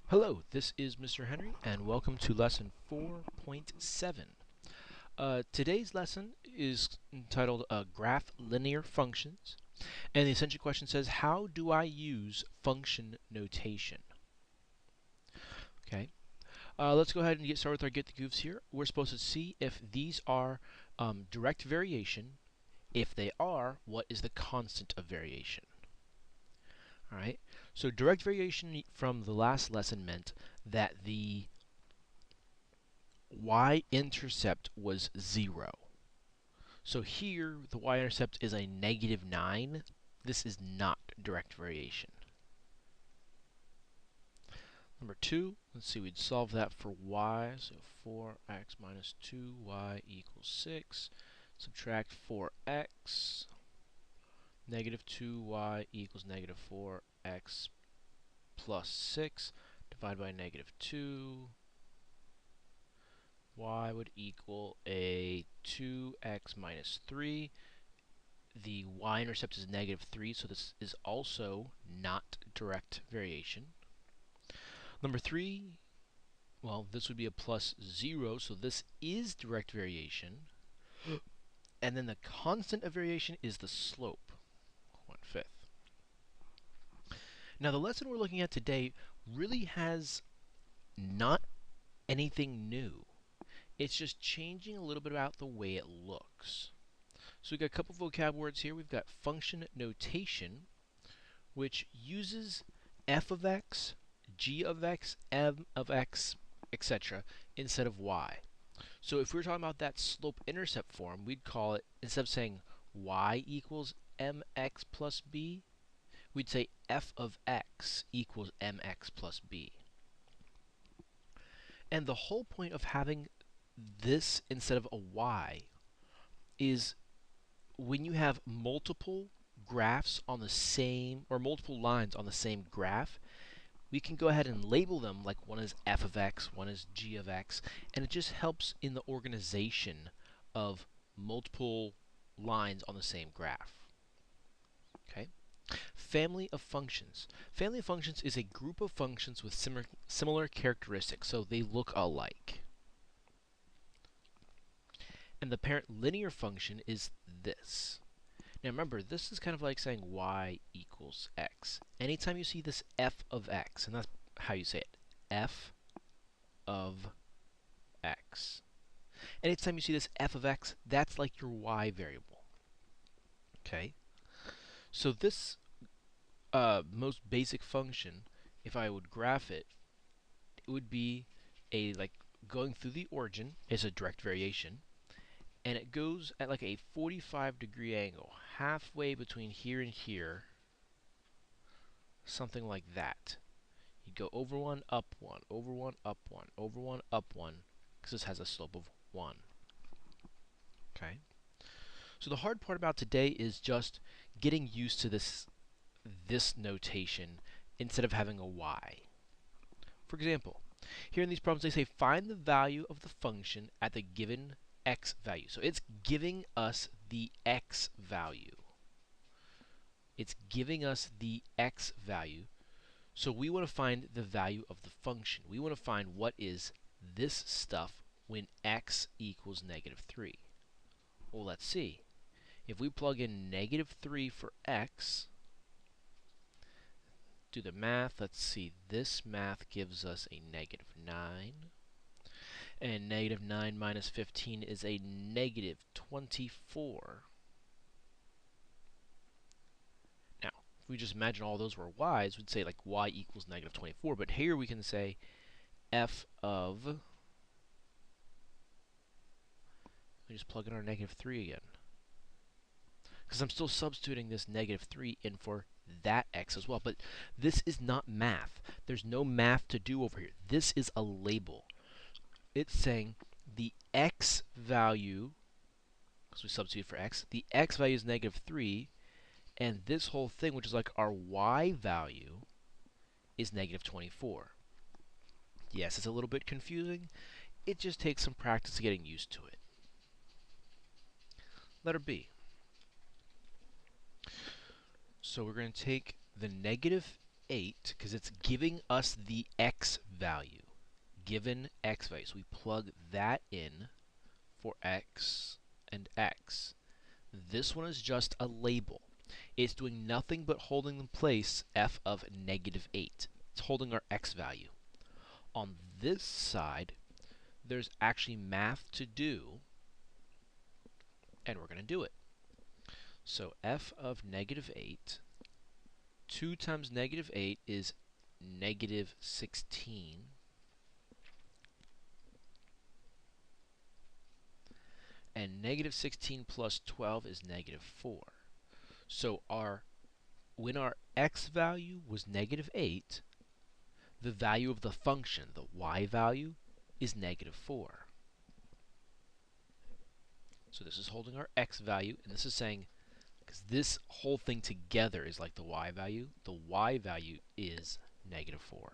Hello, this is Mr. Henry, and welcome to lesson 4.7. Today's lesson is entitled Graph Linear Functions, and the essential question says, how do I use function notation? Okay, let's go ahead and get started with our get the goofs here. We're supposed to see if these are direct variation. If they are, what is the constant of variation? All right, so direct variation from the last lesson meant that the y-intercept was 0. So here, the y-intercept is a -9. This is not direct variation. Number 2, let's see, we'd solve that for y. So 4x minus 2y equals 6. Subtract 4x. -2y equals -4x plus 6. Divide by -2. Y would equal a 2x minus 3. The y-intercept is -3, so this is also not direct variation. Number 3, well, this would be a plus 0, so this is direct variation. And then the constant of variation is the slope, 1/5. Now, the lesson we're looking at today really has not anything new. It's just changing a little bit about the way it looks. So we've got a couple vocab words here. We've got function notation, which uses f of x, g of x, m of x, etc. instead of y. So if we were talking about that slope-intercept form, we'd call it, instead of saying y equals mx plus b, we'd say f of x equals mx plus b. And the whole point of having this instead of a y is when you have multiple graphs on the same, or multiple lines on the same graph, we can go ahead and label them like one is f of x, one is g of x, and it just helps in the organization of multiple lines on the same graph. Okay? Family of functions. Family of functions is a group of functions with similar characteristics, so they look alike. And the parent linear function is this. Now remember, this is kind of like saying y equals x. Anytime you see this f of x, and that's how you say it, f of x. Anytime you see this f of x, that's like your y variable. Okay? So this most basic function, if I would graph it, it would be a, like, going through the origin is a direct variation, and it goes at like a 45-degree angle, halfway between here and here, something like that. You'd go over 1, up 1, over 1, up 1, over 1, up 1, because this has a slope of 1. Okay? So the hard part about today is just getting used to this notation instead of having a y. For example, here in these problems they say find the value of the function at the given x value. So it's giving us the x value. It's giving us the x value. So we want to find the value of the function. We want to find what is this stuff when x equals -3. Well, let's see. If we plug in -3 for x, do the math, let's see, this math gives us a -9. And -9 minus 15 is a -24. Now, if we just imagine all those were y's, we'd say like y equals -24. But here we can say f of, we just plug in our -3 again. Because I'm still substituting this -3 in for that x as well. But this is not math. There's no math to do over here. This is a label. It's saying the x value, because we substitute for x, the x value is -3, and this whole thing, which is like our y value, is -24. Yes, it's a little bit confusing. It just takes some practice getting used to it. Letter B. So we're going to take the negative 8 because it's giving us the x value. Given x value. So we plug that in for x and x. This one is just a label. It's doing nothing but holding in place f of negative 8. It's holding our x value. On this side, there's actually math to do, and we're going to do it. So f of negative 8, 2 times negative 8 is negative 16. And negative 16 plus 12 is negative 4. So when our x value was negative 8, the value of the function, the y value, is negative 4. So this is holding our x value, and this is saying, because this whole thing together is like the y value is negative 4.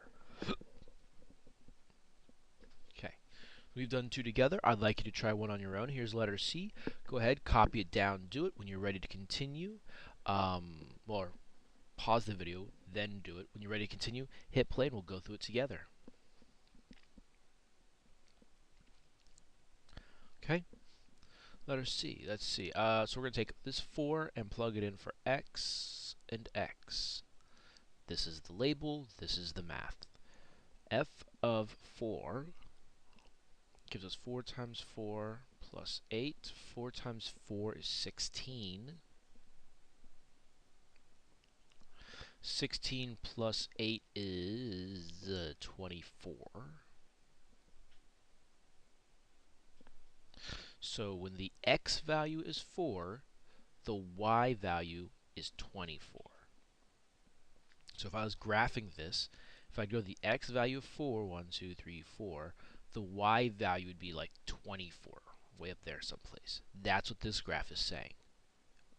Okay, we've done 2 together. I'd like you to try one on your own. Here's letter C. Go ahead, copy it down, do it. When you're ready to continue, or pause the video, then do it. When you're ready to continue, hit play, and we'll go through it together. Okay, letter C. Let's see. So we're going to take this 4 and plug it in for x and x. This is the label. This is the math. F of 4 gives us 4 times 4 plus 8. 4 times 4 is 16. 16 plus 8 is 24. So when the x value is 4, the y value is 24. So if I was graphing this, if I go to the x value of 4, 1, 2, 3, 4, the y value would be like 24, way up there someplace. That's what this graph is saying.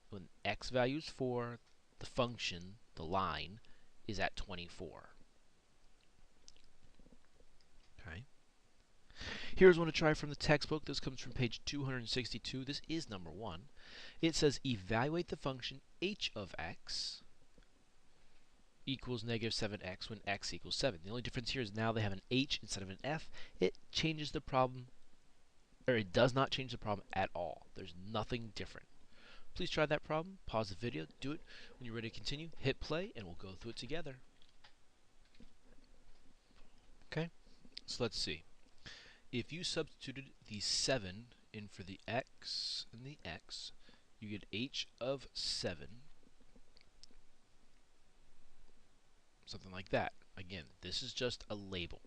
When x value is 4, the function, the line, is at 24. Okay. Here's one to try from the textbook. This comes from page 262. This is number 1. It says evaluate the function h of x equals negative 7x when x equals 7. The only difference here is now they have an h instead of an f. It changes the problem, or it does not change the problem at all. There's nothing different. Please try that problem. Pause the video. Do it. When you're ready to continue, hit play, and we'll go through it together. Okay, so let's see. If you substituted the 7 in for the x and the x, you get h of 7, something like that. Again, this is just a label.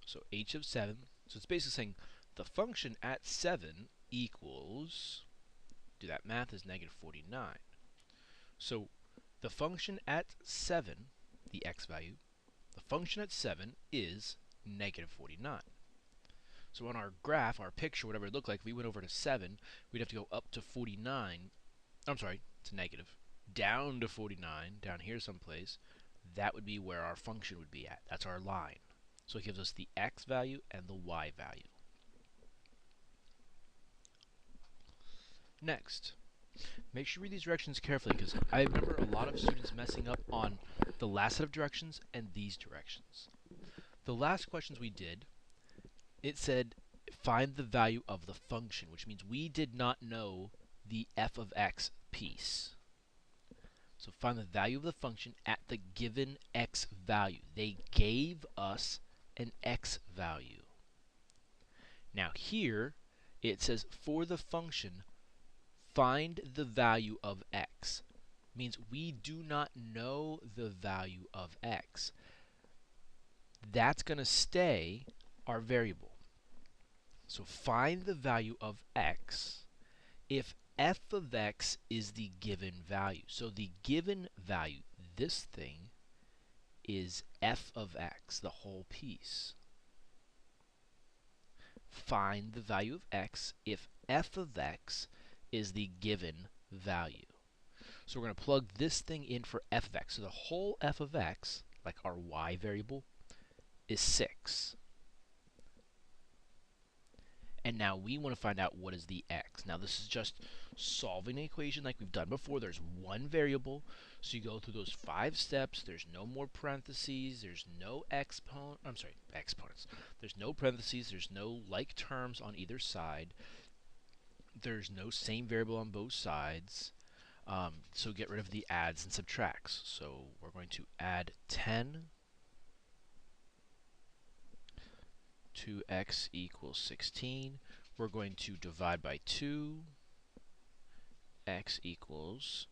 So h of 7, so it's basically saying the function at 7 equals, do that math, is negative 49. So the function at 7, the x value, the function at 7 is negative 49. So on our graph, our picture, whatever it looked like, if we went over to 7, we'd have to go up to 49. I'm sorry, it's negative. Down to 49, down here someplace. That would be where our function would be at. That's our line. So it gives us the x value and the y value. Next, make sure you read these directions carefully, because I remember a lot of students messing up on the last set of directions and these directions. The last questions we did, it said find the value of the function, which means we did not know the f of x piece. So find the value of the function at the given x value. They gave us an x value. Now here, it says for the function, find the value of x. Means we do not know the value of x. That's going to stay our variable. So find the value of x if f of x is the given value. So the given value, this thing, is f of x, the whole piece. Find the value of x if f of x is the given value. So we're going to plug this thing in for f of x. So the whole f of x, like our y variable, is 6. And now we want to find out what is the x. Now this is just solving an equation like we've done before. There's one variable, so you go through those 5 steps. There's no more parentheses. There's no exponents. There's no parentheses. There's no like terms on either side. There's no same variable on both sides. So get rid of the adds and subtracts. So we're going to add 10 to x equals 16. We're going to divide by 2, x equals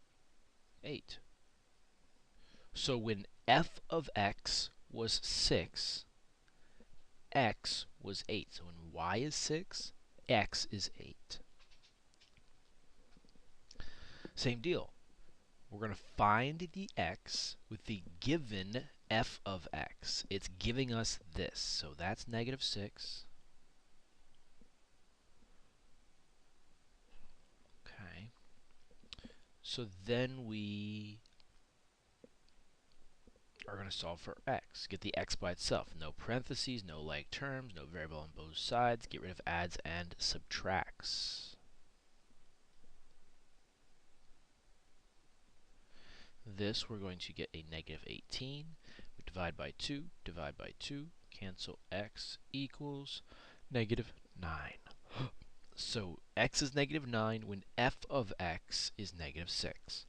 8. So when f of x was 6, x was 8. So when y is 6, x is 8. Same deal. We're going to find the x with the given f of x. It's giving us this. So that's negative 6. Okay. So then we are going to solve for x. Get the x by itself. No parentheses, no like terms, no variable on both sides. Get rid of adds and subtracts. This we're going to get a negative 18. We divide by 2, cancel x equals negative 9. So x is negative 9 when f of x is negative 6.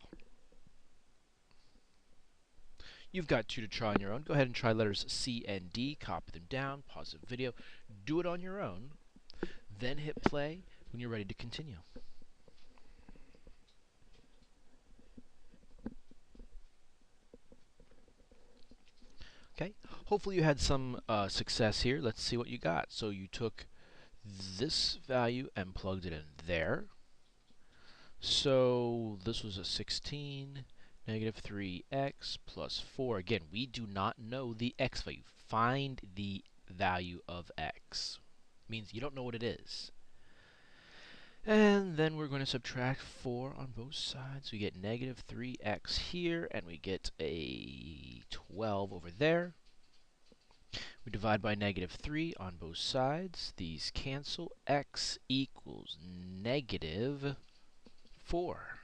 You've got 2 to try on your own. Go ahead and try letters C and D. Copy them down. Pause the video. Do it on your own. Then hit play when you're ready to continue. Okay. Hopefully you had some success here. Let's see what you got. So you took this value and plugged it in there. So this was a 16. Negative 3x plus 4. Again, we do not know the x value. Find the value of x. Means you don't know what it is. And then we're going to subtract 4 on both sides. We get negative 3x here, and we get a 12 over there. We divide by negative 3 on both sides. These cancel. X equals negative 4.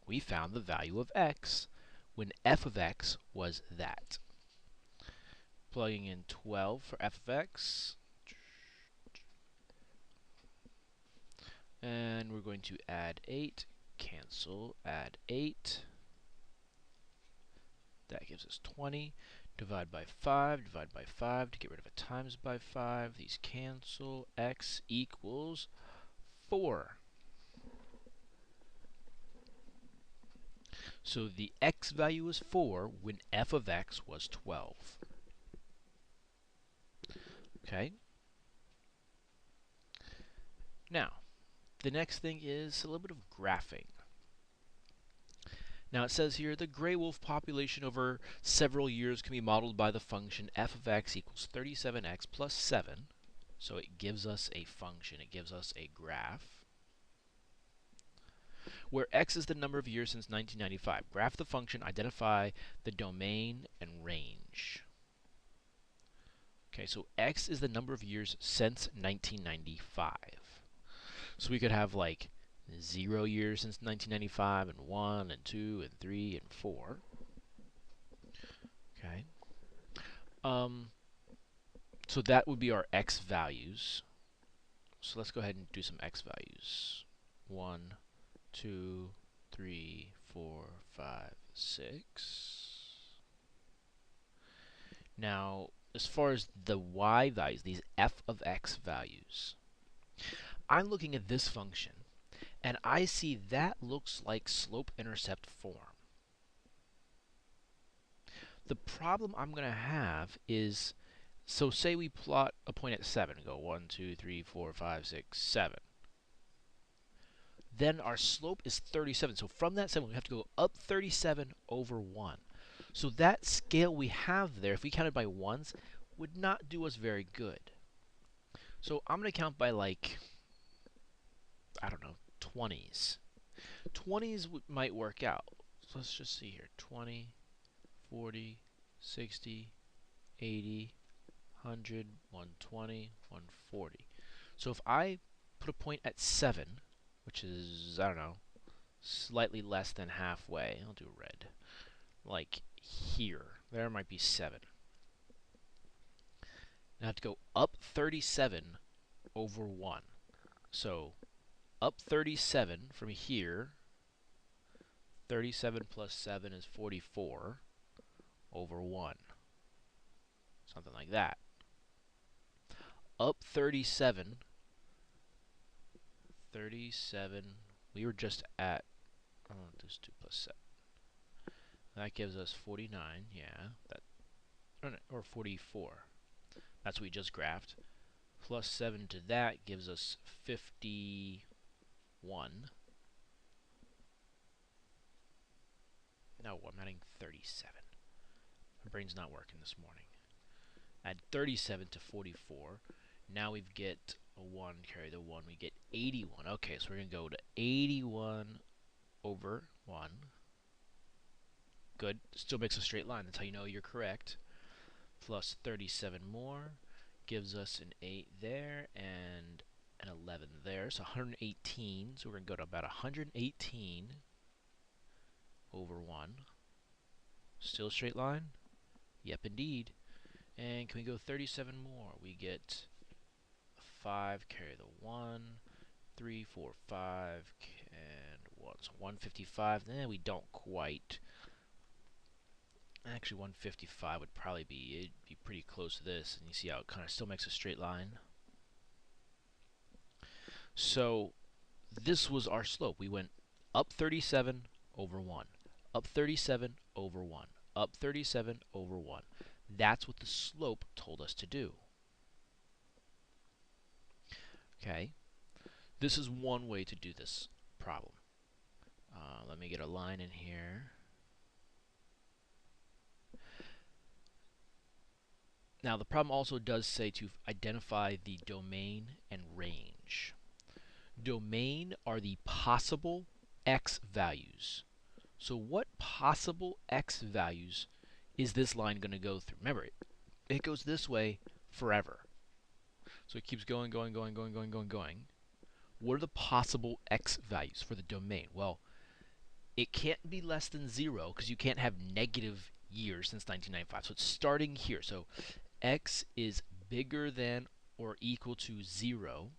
We found the value of x when f of x was that. Plugging in 12 for f of x. And we're going to add 8, cancel, add 8. That gives us 20. Divide by 5 to get rid of a times by 5. These cancel. X equals 4. So the x value was 4 when f of x was 12. Okay? Now, the next thing is a little bit of graphing. Now it says here, the gray wolf population over several years can be modeled by the function f of x equals 37x plus 7. So it gives us a function, it gives us a graph, where x is the number of years since 1995. Graph the function, identify the domain and range. Okay, so x is the number of years since 1995. So we could have like 0 years since 1995, and 1, and 2, and 3, and 4. Okay. So that would be our x values. So let's go ahead and do some x values. 1, 2, 3, 4, 5, 6. Now, as far as the y values, these f of x values, I'm looking at this function, and I see that looks like slope-intercept form. The problem I'm going to have is, so say we plot a point at 7, go 1, 2, 3, 4, 5, 6, 7. Then our slope is 37. So from that 7, we have to go up 37 over 1. So that scale we have there, if we counted by ones, would not do us very good. So I'm going to count by, like, I don't know, 20s. 20s might work out. So let's just see here. 20, 40, 60, 80, 100, 120, 140. So if I put a point at 7, which is, I don't know, slightly less than halfway. I'll do red. Like here. There might be 7. Now I have to go up 37 over 1. So up 37 from here, 37 plus 7 is 44 over 1. Something like that. Up 37, we were just at, oh, this 2 plus 7. That gives us 49, yeah, or 44. That's what we just graphed. Plus 7 to that gives us 51. No, I'm adding 37. My brain's not working this morning. Add 37 to 44. Now we get a 1, carry the 1, we get 81. Okay, so we're going to go to 81 over 1. Good. Still makes a straight line. That's how you know you're correct. Plus 37 more gives us an 8 there and an 11 there. So 118. So we're going to go to about 118 over 1. Still a straight line? Yep, indeed. And can we go 37 more? We get 5, carry the 1, 3, 4, 5, and 1. So 155. We don't quite. Actually, 155 would probably be, it'd be pretty close to this. And you see how it kind of still makes a straight line. So this was our slope. We went up 37 over 1, up 37 over 1, up 37 over 1. That's what the slope told us to do. Okay, this is one way to do this problem. Let me get a line in here. Now the problem also does say to identify the domain and range. Domain are the possible x values. So what possible x values is this line going to go through? Remember, it goes this way forever. So it keeps going. What are the possible x values for the domain? Well, it can't be less than 0 because you can't have negative years since 1995. So it's starting here. So x is bigger than or equal to 0.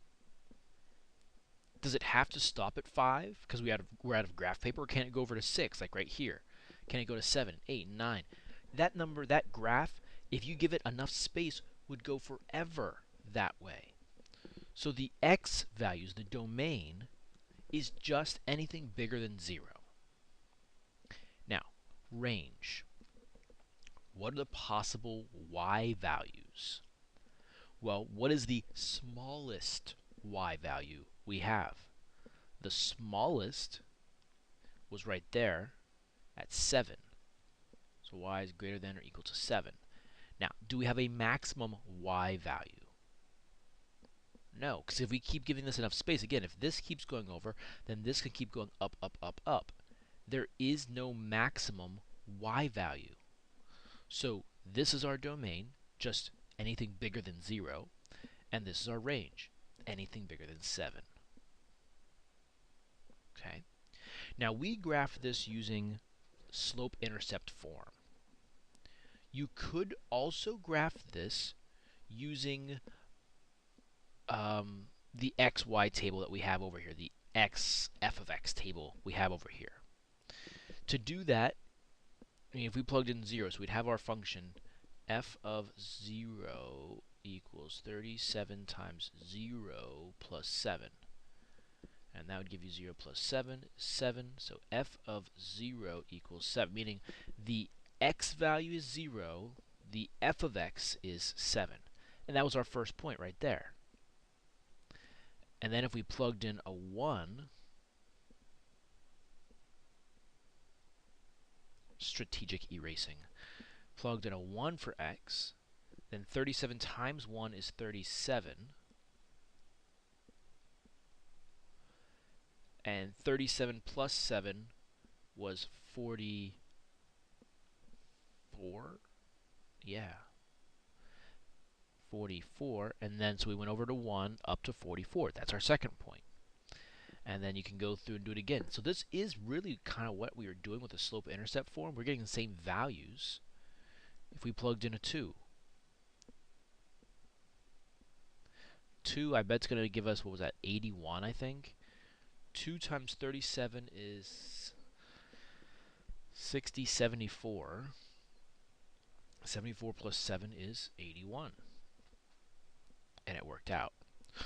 Does it have to stop at 5 because we're out of graph paper, or can it go over to 6, like right here? Can it go to 7, 8, 9? That number, that graph, if you give it enough space, would go forever that way. So the x values, the domain, is just anything bigger than 0. Now, range. What are the possible y values? Well, what is the smallest y value we have? The smallest was right there at 7. So y is greater than or equal to 7. Now, do we have a maximum y value? No, because if we keep giving this enough space, again, if this keeps going over, then this can keep going up, up, up, up. There is no maximum y value. So this is our domain, just anything bigger than 0, and this is our range, anything bigger than 7. Okay. Now we graph this using slope-intercept form. You could also graph this using the xy table that we have over here, the f of x table we have over here. To do that, I mean, if we plugged in 0, so we'd have our function f of 0 equals 37 times 0 plus 7. And that would give you 0 plus 7 is 7. So f of 0 equals 7, meaning the x value is 0, the f of x is 7. And that was our first point right there. And then if we plugged in a 1, strategic erasing, plugged in a 1 for x, then 37 times 1 is 37. And 37 plus 7 was 44. Yeah. 44. And then so we went over to 1 up to 44. That's our second point. and then you can go through and do it again. So this is really kind of what we were doing with the slope-intercept form. We're getting the same values if we plugged in a 2. 2, I bet it's going to give us, what was that, 81, I think? 2 times 37 is 60, 74. 74 plus 7 is 81. And it worked out.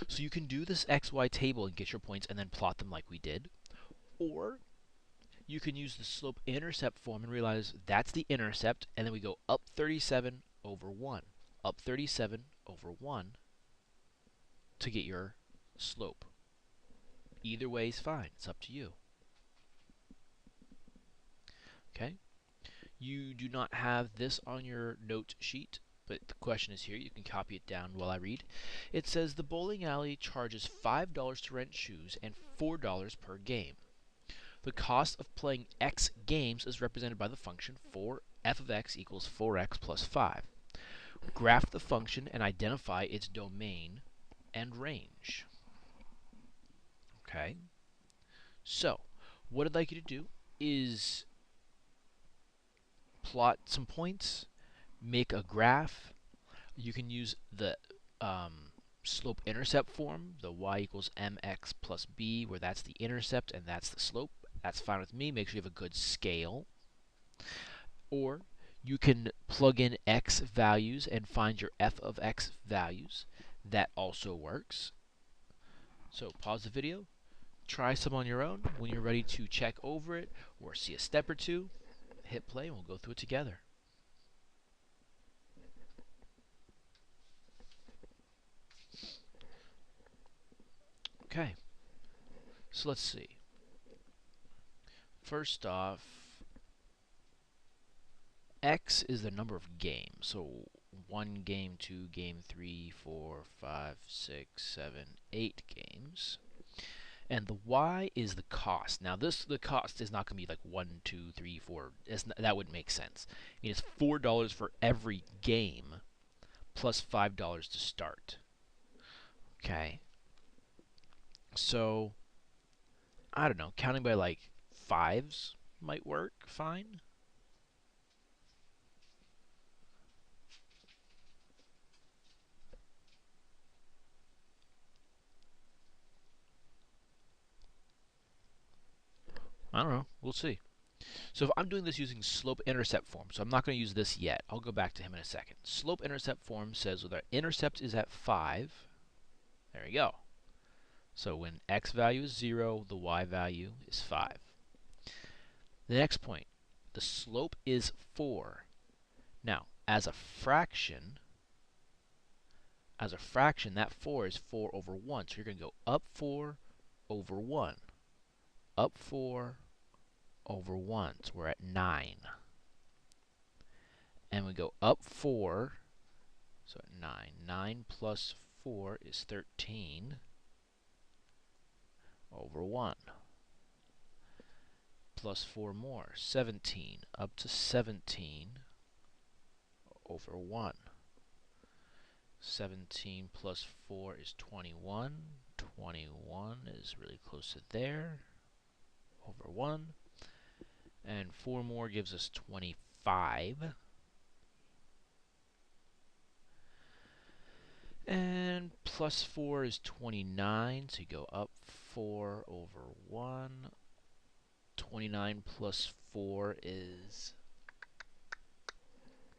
So you can do this XY table and get your points and then plot them like we did. Or you can use the slope-intercept form and realize that's the intercept, and then we go up 37 over 1. Up 37 over 1 to get your slope. Either way is fine. It's up to you. Okay? You do not have this on your note sheet, but the question is here. You can copy it down while I read. It says the bowling alley charges $5 to rent shoes and $4 per game. The cost of playing x games is represented by the function 4f of x equals 4x plus 5. Graph the function and identify its domain and range. Okay? So, what I'd like you to do is plot some points, make a graph. You can use the slope-intercept form, the y equals mx plus b, where that's the intercept and that's the slope. That's fine with me. Make sure you have a good scale. Or you can plug in x values and find your f of x values. That also works. So pause the video, try some on your own. When you're ready to check over it or see a step or two, hit play and we'll go through it together. Okay, so let's see. First off, x is the number of games. So 1 game, 2 game, 3, 4, 5, 6, 7, 8 games. And the y is the cost. Now the cost is not going to be like 1, 2, 3, 4. That wouldn't make sense. I mean, it's $4 for every game plus $5 to start. Okay. So, I don't know, counting by like 5s might work fine. I don't know. We'll see. So if I'm doing this using slope-intercept form, so I'm not going to use this yet. I'll go back to him in a second. Slope-intercept form says that our intercept is at 5. There we go. So when x value is 0, the y value is 5. The next point, the slope is 4. Now, as a fraction, that 4 is 4 over 1. So you're going to go up 4 over 1. Up 4 over 1. So we're at 9. And we go up 4, so at 9. 9 plus 4 is 13 over 1. Plus 4 more, 17. Up to 17 over 1. 17 plus 4 is 21. 21 is really close to there. Over 1. And 4 more gives us 25. And plus 4 is 29, so you go up 4 over 1. 29 plus 4 is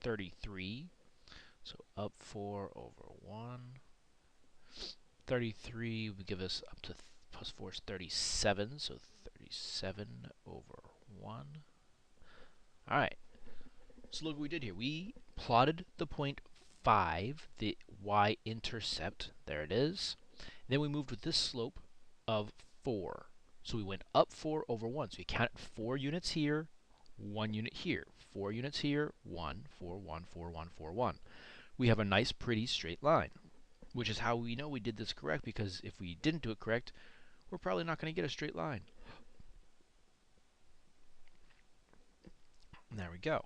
33. So up 4 over 1. 33 would give us up to plus 4 is 37. So 37 over 1. Alright. So look what we did here. We plotted the point 5, the y-intercept. There it is. Then we moved with this slope of 4. So we went up 4 over 1. So we counted 4 units here, 1 unit here. 4 units here, 1, 4, 1, 4, 1, 4, 1. We have a nice, pretty straight line, which is how we know we did this correct, because if we didn't do it correct, we're probably not going to get a straight line. And there we go.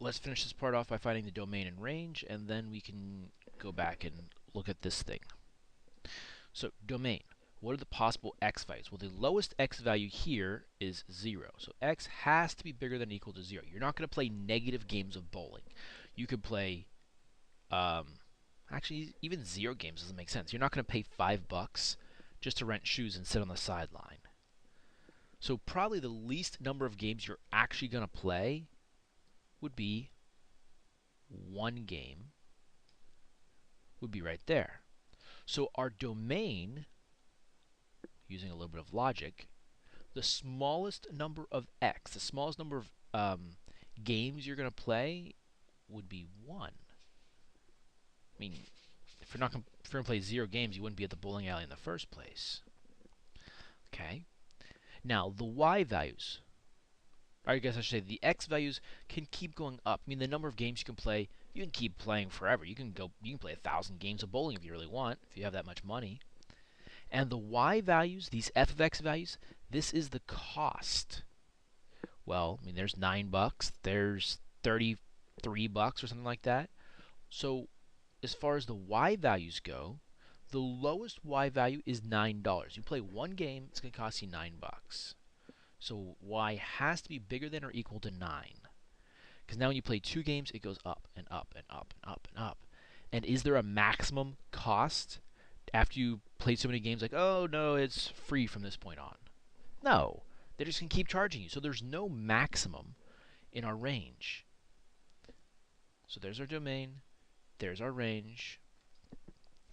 Let's finish this part off by finding the domain and range, and then we can go back and look at this thing. So domain. What are the possible x values? Well, the lowest x value here is 0. So x has to be bigger than or equal to 0. You're not going to play negative games of bowling. You could play, actually, even 0 games doesn't make sense. You're not going to pay $5 just to rent shoes and sit on the sideline. So probably the least number of games you're actually going to play would be 1 game, would be right there. So our domain, using a little bit of logic, the smallest number of x, the smallest number of games you're going to play would be 1. I mean, if you're going to play 0 games, you wouldn't be at the bowling alley in the first place. Okay. Now, the y values, or I guess I should say the x values can keep going up. I mean, the number of games you can play, you can keep playing forever. You can play 1,000 games of bowling if you really want, if you have that much money. And the y values, these f of x values, this is the cost. Well, I mean, there's $9, there's $33 or something like that. So as far as the y values go, the lowest y value is $9. You play 1 game, it's going to cost you $9. So y has to be bigger than or equal to 9. Because now when you play 2 games, it goes up and up and up and up and up. And is there a maximum cost after you play so many games, like, oh no, it's free from this point on? No. They're just going to keep charging you. So there's no maximum in our range. So there's our domain. There's our range.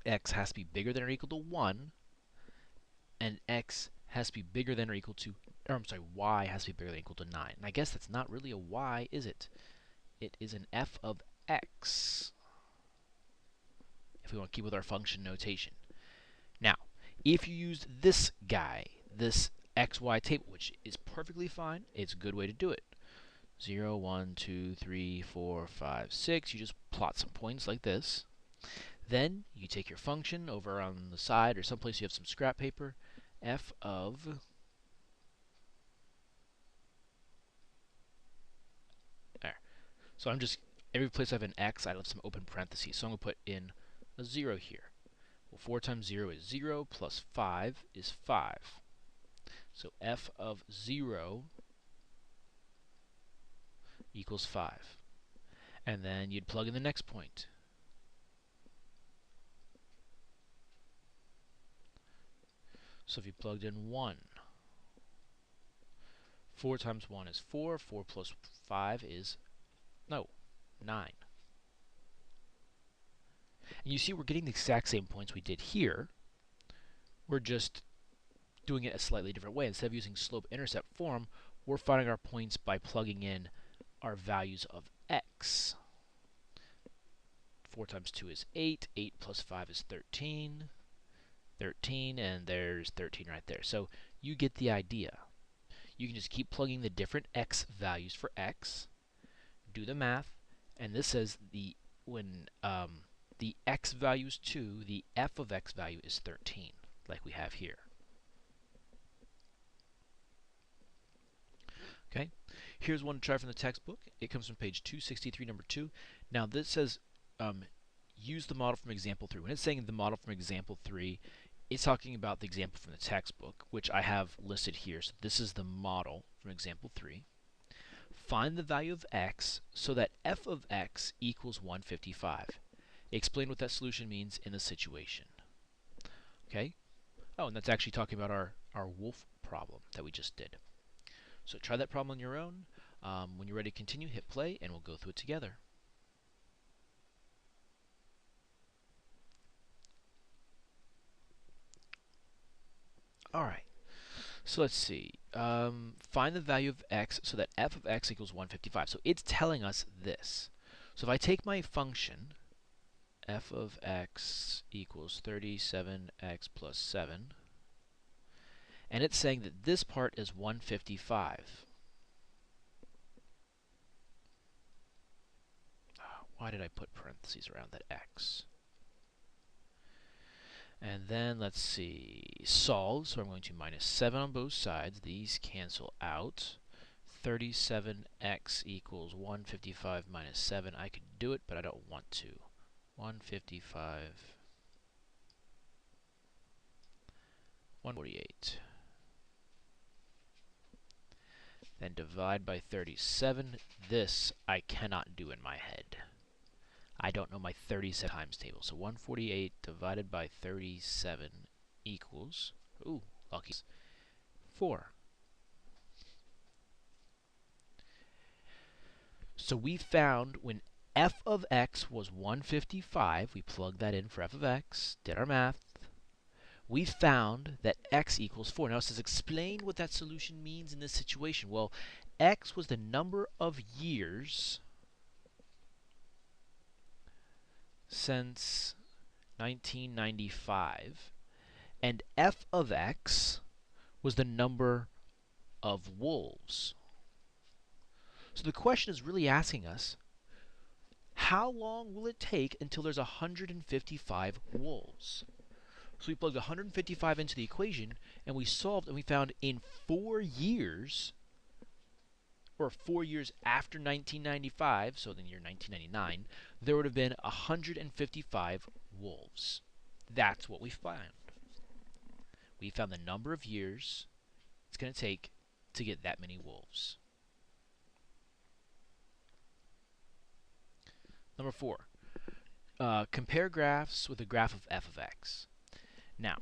X has to be bigger than or equal to 1. And x has to be bigger than or equal to, or I'm sorry, y has to be bigger than or equal to 9. And I guess that's not really a y, is it? It is an f of x, if we want to keep with our function notation. Now, if you used this guy, this xy table, which is perfectly fine, it's a good way to do it. 0, 1, 2, 3, 4, 5, 6. You just plot some points like this. Then you take your function over on the side or someplace you have some scrap paper, f of there. So I'm just, every place I have an x, I left some open parentheses. So I'm going to put in a 0 here. Well, 4 times 0 is 0, plus 5 is 5. So f of 0 equals 5. And then you'd plug in the next point. So if you plugged in 1, 4 times 1 is 4. 4 plus 5 is, no, 9. And you see we're getting the exact same points we did here. We're just doing it a slightly different way. Instead of using slope-intercept form, we're finding our points by plugging in our values of x. 4 times 2 is 8. 8 plus 5 is 13. 13, and there's 13 right there. So you get the idea. You can just keep plugging the different x values for x, do the math, and this says when the x value is 2, the f of x value is 13, like we have here. Okay, here's one to try from the textbook. It comes from page 263, number 2. Now this says use the model from example 3. When it's saying the model from example 3, it's talking about the example from the textbook, which I have listed here. So this is the model from example 3. Find the value of x so that f of x equals 155. Explain what that solution means in the situation. Okay? Oh, and that's actually talking about our wolf problem that we just did. So try that problem on your own. When you're ready to continue, hit play, and we'll go through it together. All right. So let's see. Find the value of x so that f of x equals 155. So it's telling us this. So if I take my function, f of x equals 37x plus 7, and it's saying that this part is 155. Why did I put parentheses around that x? And then let's see, solve. So I'm going to minus 7 on both sides. These cancel out. 37x equals 155 minus 7. I could do it, but I don't want to. 155 148. Then divide by 37. This I cannot do in my head. I don't know my 37 times table. So 148 divided by 37 equals, ooh, lucky, 4. So we found when f of x was 155, we plugged that in for f of x, did our math. We found that x equals 4. Now it says explain what that solution means in this situation. Well, x was the number of years since 1995, and f of x was the number of wolves. So the question is really asking us, how long will it take until there's 155 wolves? So we plugged 155 into the equation, and we solved, and we found in 4 years, or 4 years after 1995, so in the year 1999, there would have been 155 wolves. That's what we found. We found the number of years it's going to take to get that many wolves. Number 4, compare graphs with a graph of f of x. Now,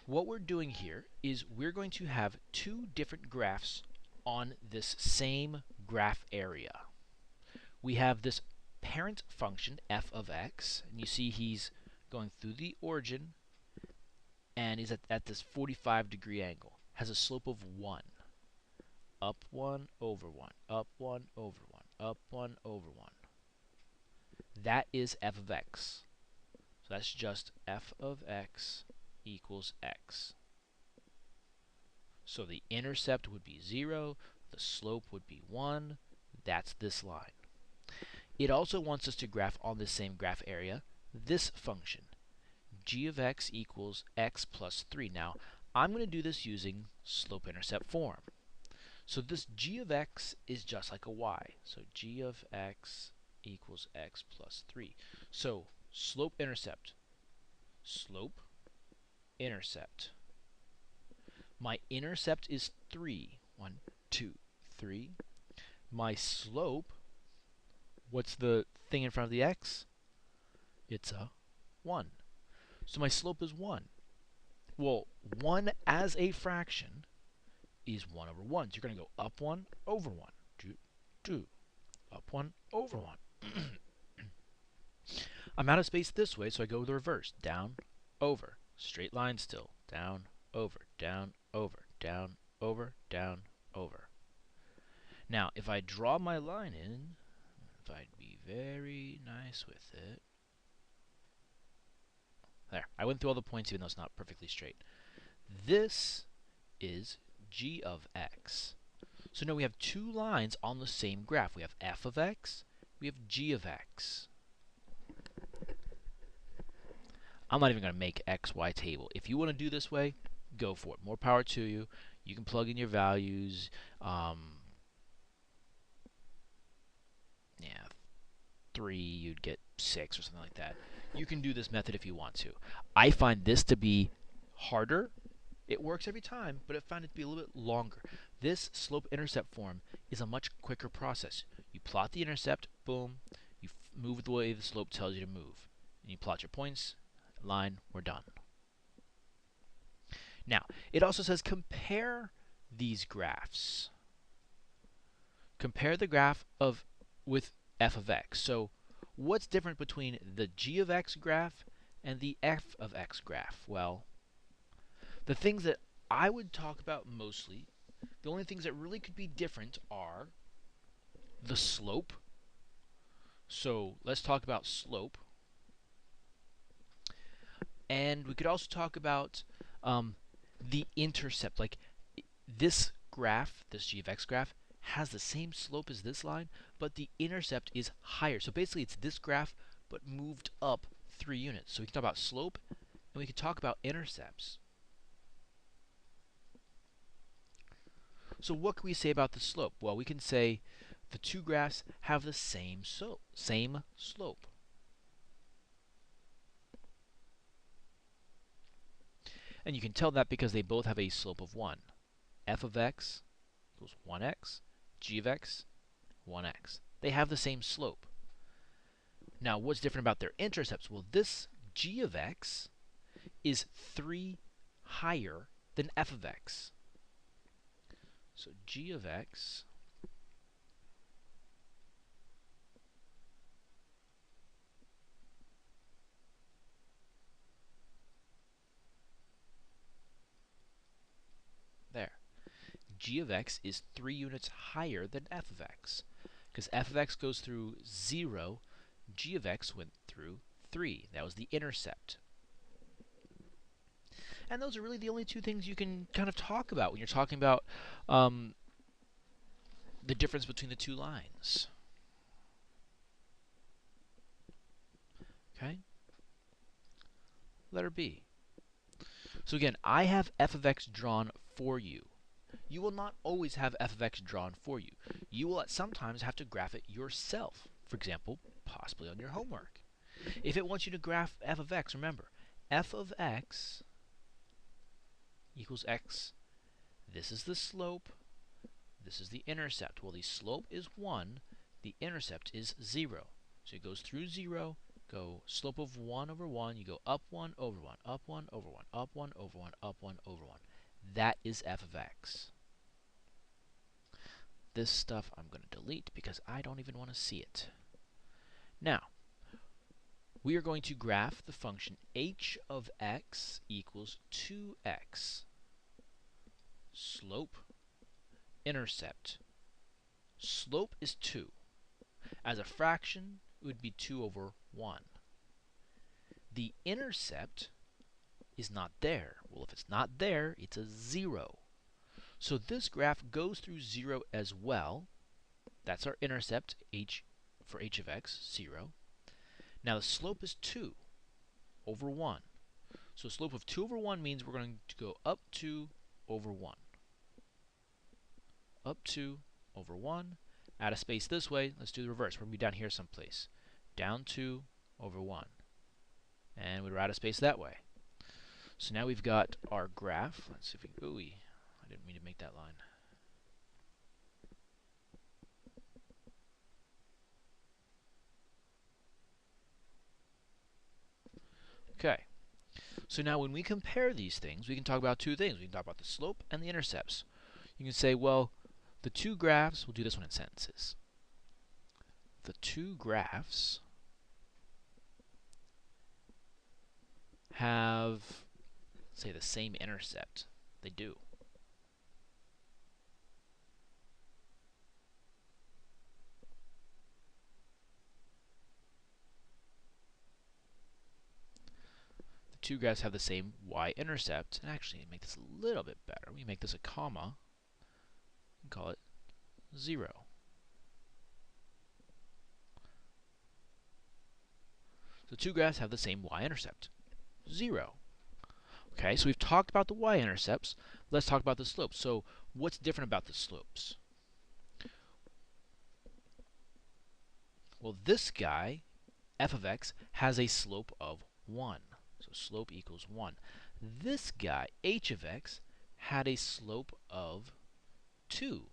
what we're doing here is we're going to have two different graphs on this same graph area. We have this parent function, f of x, and you see he's going through the origin, and he's at this 45-degree angle. Has a slope of 1. Up 1, over 1, up 1, over 1, up 1, over 1. That is f of x. So that's just f of x equals x. So the intercept would be 0, the slope would be 1. That's this line. It also wants us to graph on the same graph area this function, g of x equals x plus 3. Now, I'm going to do this using slope-intercept form. So this g of x is just like a y. So g of x equals x plus 3. So slope-intercept. Slope-intercept. My intercept is 3. 1, 2, 3. My slope, what's the thing in front of the x? It's a 1. So my slope is 1. Well, 1 as a fraction is 1 over 1. So you're going to go up 1, over 1. 2, 2. Up 1, over 1. I'm out of space this way, so I go the reverse. Down, over. Straight line still. Down, over, down, over, down, over, down, over. Now, if I draw my line in, if I'd be very nice with it. There. I went through all the points even though it's not perfectly straight. This is g of x. So now we have two lines on the same graph. We have f of x, we have g of x. I'm not even going to make x, y table. If you want to do this way, go for it. More power to you. You can plug in your values. Yeah, 3, you'd get 6 or something like that. You can do this method if you want to. I find this to be harder. It works every time, but I find it to be a little bit longer. This slope-intercept form is a much quicker process. You plot the intercept, boom, you move the way the slope tells you to move. And you plot your points, line, we're done. Now, it also says compare these graphs. Compare the graph with f of x. So what's different between the g of x graph and the f of x graph? Well, the things that I would talk about mostly, the only things that really could be different are the slope. So let's talk about slope. And we could also talk about the intercept. Like this graph, this g of x graph, has the same slope as this line, but the intercept is higher. So basically it's this graph, but moved up 3 units. So we can talk about slope, and we can talk about intercepts. So what can we say about the slope? Well, we can say the two graphs have the same slope. And you can tell that because they both have a slope of 1. F of x equals 1x, g of x, 1x. They have the same slope. Now, what's different about their intercepts? Well, this g of x is 3 higher than f of x. So g of x there. G of x is 3 units higher than f of x. Because f of x goes through 0, g of x went through 3. That was the intercept. And those are really the only two things you can kind of talk about when you're talking about the difference between the two lines. Okay? Letter B. So again, I have f of x drawn for you. You will not always have f of x drawn for you. You will sometimes have to graph it yourself. For example, possibly on your homework. If it wants you to graph f of x, remember, f of x equals x. This is the slope. This is the intercept. Well, the slope is 1. The intercept is 0. So it goes through 0. Go slope of 1 over 1. You go up 1 over 1, up 1 over 1, up 1 over 1, up 1 over 1. That is f of x. This stuff I'm going to delete because I don't even want to see it. Now, we are going to graph the function h of x equals 2x. Slope, intercept. Slope is 2. As a fraction, it would be 2 over 1. The intercept is not there. Well, if it's not there, it's a 0. So this graph goes through 0 as well. That's our intercept, h for h of x, 0. Now the slope is 2 over 1. So slope of 2 over 1 means we're going to go up 2 over 1. Up 2 over 1. Add a space this way. Let's do the reverse. We're going to be down here someplace. Down 2 over 1. And we'd add a space that way. So now we've got our graph. Let's see if we can... Ooh, I didn't mean to make that line. Okay. So now when we compare these things, we can talk about two things. We can talk about the slope and the intercepts. You can say, well, the two graphs, we'll do this one in sentences. The two graphs have, say, the same intercept. They do. The two graphs have the same y-intercept. And actually, to make this a little bit better, we make this a comma and call it 0. So two graphs have the same y-intercept, 0. Okay, so we've talked about the y-intercepts. Let's talk about the slopes. So what's different about the slopes? Well, this guy, f of x, has a slope of 1. So slope equals 1. This guy, h of x, had a slope of 2.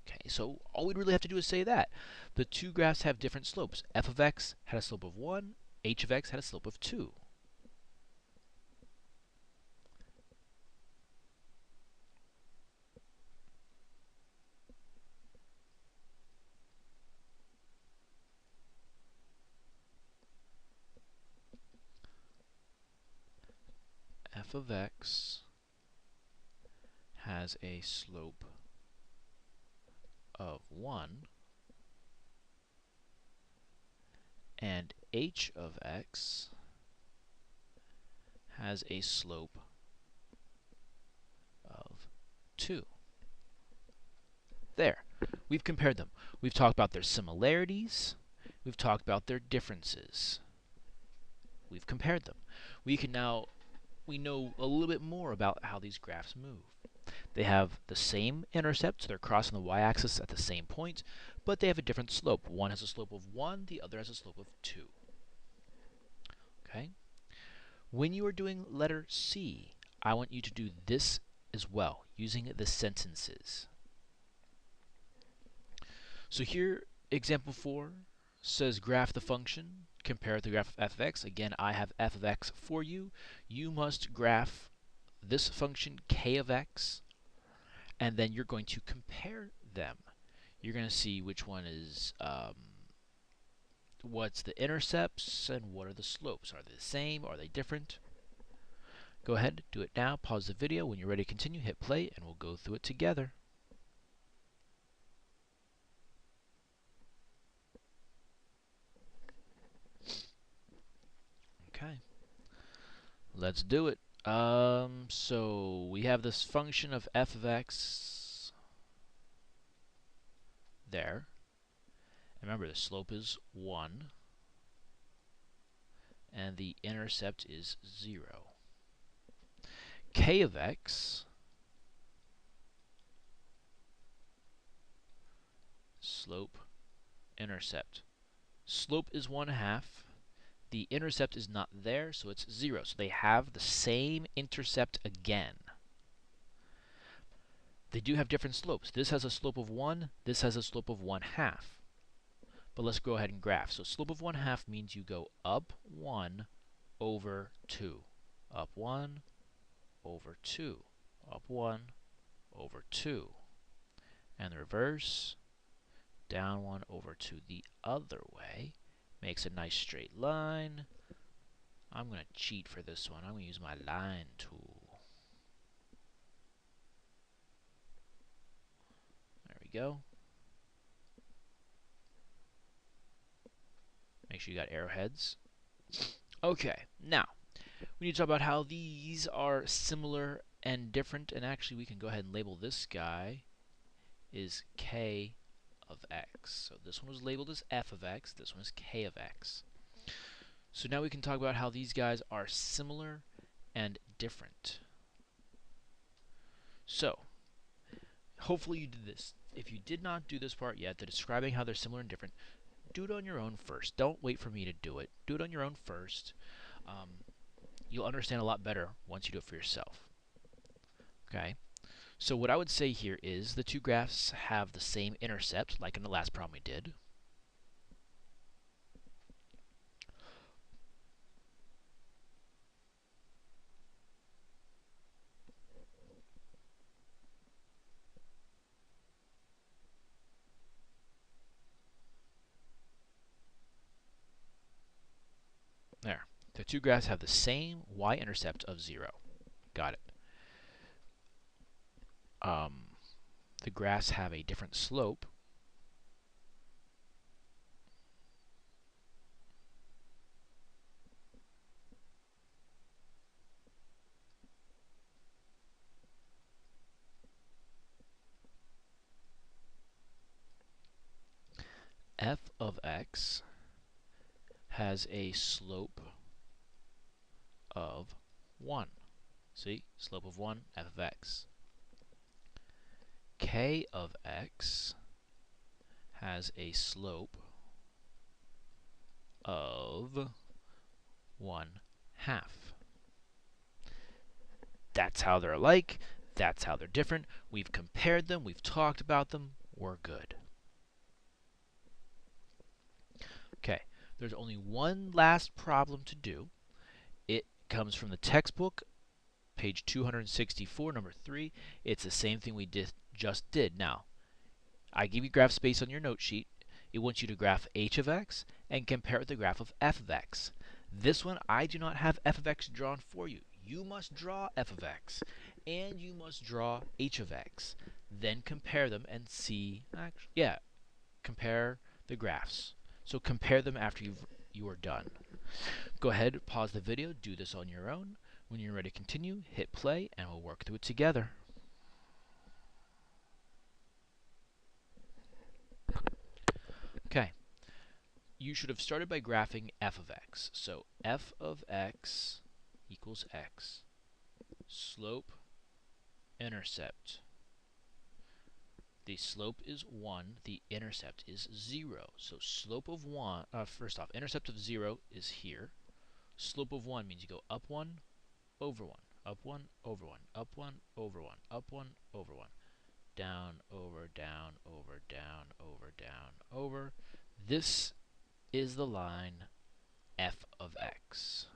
Okay, so all we'd really have to do is say that. The two graphs have different slopes. F of x had a slope of 1. H of x had a slope of 2. F of x has a slope of 1, and h of x has a slope of 2. There. We've compared them. We've talked about their similarities. We've talked about their differences. We've compared them. We know a little bit more about how these graphs move. They have the same intercept, so they're crossing the y-axis at the same point, but they have a different slope. One has a slope of 1, the other has a slope of 2. Okay? When you are doing letter C, I want you to do this as well, using the sentences. So here, example 4 says graph the function, compare it to the graph of f of x. Again, I have f of x for you. You must graph this function k of x, and then you're going to compare them. You're going to see which one is, what's the intercepts and what are the slopes. Are they the same? Are they different? Go ahead, do it now. Pause the video. When you're ready to continue, hit play, and we'll go through it together. Okay, let's do it. So we have this function of f of x there. Remember, the slope is 1, and the intercept is 0. K of x, slope, intercept. Slope is 1/2. The intercept is not there, so it's 0. So they have the same intercept again. They do have different slopes. This has a slope of 1. This has a slope of 1/2. But let's go ahead and graph. So slope of 1/2 means you go up 1 over 2. Up 1 over 2. Up 1 over 2. And the reverse, down 1 over 2 the other way. Makes a nice straight line. I'm going to cheat for this one. I'm going to use my line tool. There we go. Make sure you got arrowheads. Okay, now we need to talk about how these are similar and different. And actually, we can go ahead and label this guy is k of x. So this one was labeled as f of x. This one is k of x. So now we can talk about how these guys are similar and different. So hopefully you did this. If you did not do this part yet, the describing how they're similar and different, do it on your own first. Don't wait for me to do it. Do it on your own first. You'll understand a lot better once you do it for yourself. Okay? So what I would say here is the two graphs have the same intercept, like in the last problem we did. There. The two graphs have the same y-intercept of 0. Got it. The graphs have a different slope. F of x has a slope of 1. See? Slope of 1, f of x. K of x has a slope of 1/2. That's how they're alike. That's how they're different. We've compared them. We've talked about them. We're good. Okay, there's only one last problem to do. It comes from the textbook, page 264, number 3. It's the same thing we just did. Now, I give you graph space on your note sheet. It wants you to graph h of x and compare it with the graph of f of x. This one, I do not have f of x drawn for you. You must draw f of x, and you must draw h of x. Then compare them and see, compare the graphs. So compare them after you are done. Go ahead, pause the video, do this on your own. When you're ready to continue, hit play, and we'll work through it together. Okay. You should have started by graphing f of x. So f of x equals x. Slope, intercept. The slope is 1, the intercept is 0. So slope of 1, first off, intercept of 0 is here. Slope of 1 means you go up 1, over 1, up 1, over 1, up 1, over 1, up 1, over 1, down, over, down, over, down, over, down, over. This is the line f of x.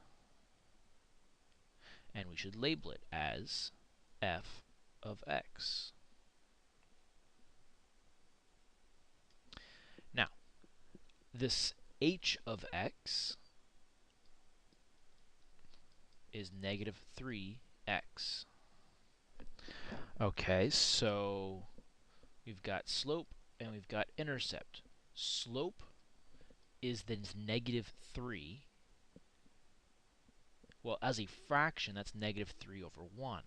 And we should label it as f of x. Now, this h of x is negative 3x. Okay, so we've got slope and we've got intercept. Slope is then negative 3. Well, as a fraction, that's negative 3 over 1.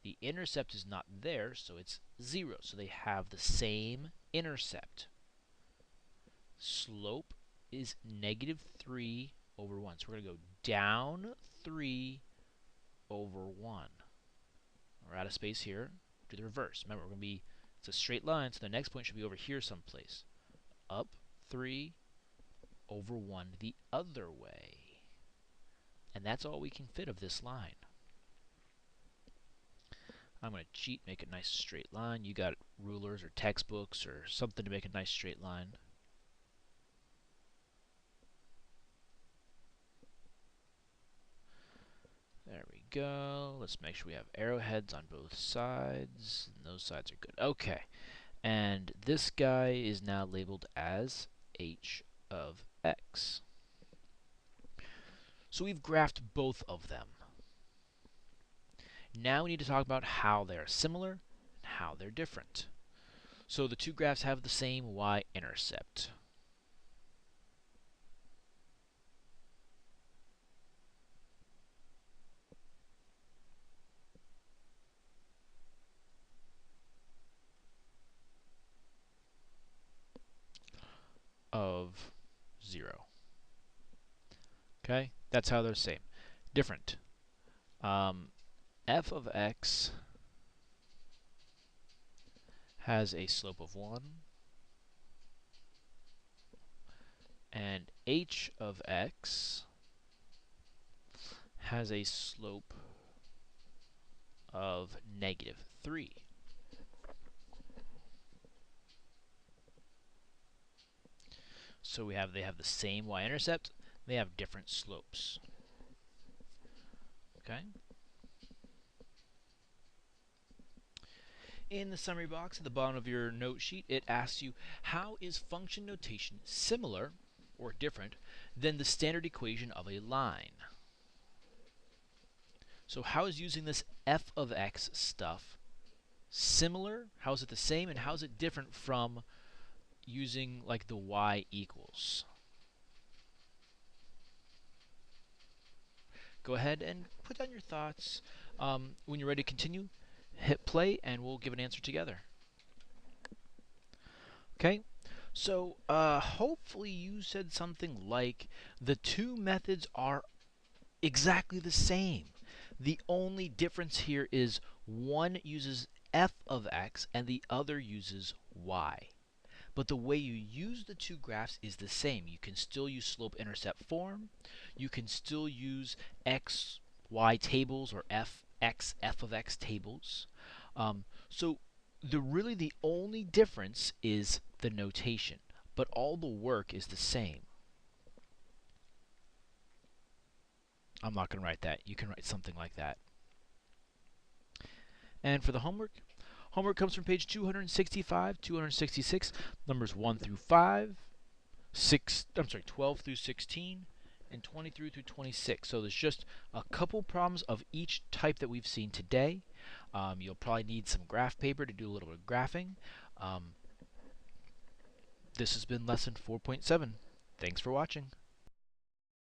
The intercept is not there, so it's 0. So they have the same intercept. Slope is negative 3 over 1. So we're going to go down 3 over 1. We're out of space here. Do the reverse. Remember, we're going to be, it's a straight line, so the next point should be over here someplace. Up 3 over 1 the other way. And that's all we can fit of this line. I'm going to cheat, make a nice straight line. You got rulers or textbooks or something to make a nice straight line. There we go. Let's make sure we have arrowheads on both sides. And those sides are good. Okay. And this guy is now labeled as h of x. So we've graphed both of them. Now we need to talk about how they are similar and how they're different. So the two graphs have the same y-intercept. Of 0. Okay, that's how they're the same. Different. F of x has a slope of 1, and h of x has a slope of negative 3. So they have the same y-intercept, they have different slopes. Okay? In the summary box at the bottom of your note sheet, it asks you, how is function notation similar or different than the standard equation of a line? So how is using this f of x stuff similar? How is it the same? And how is it different from using like the y equals? Go ahead and put down your thoughts. When you're ready to continue, hit play and we'll give an answer together. Okay, so hopefully you said something like the two methods are exactly the same. The only difference here is one uses f of x and the other uses y. But the way you use the two graphs is the same. You can still use slope-intercept form. You can still use x, y tables or f of x tables. So really the only difference is the notation, but all the work is the same. I'm not going to write that. You can write something like that. And for the homework comes from page 265, 266, numbers 1 through 5, 12 through 16, and 23 through 26. So there's just a couple problems of each type that we've seen today. You'll probably need some graph paper to do a little bit of graphing. This has been lesson 4.7. Thanks for watching.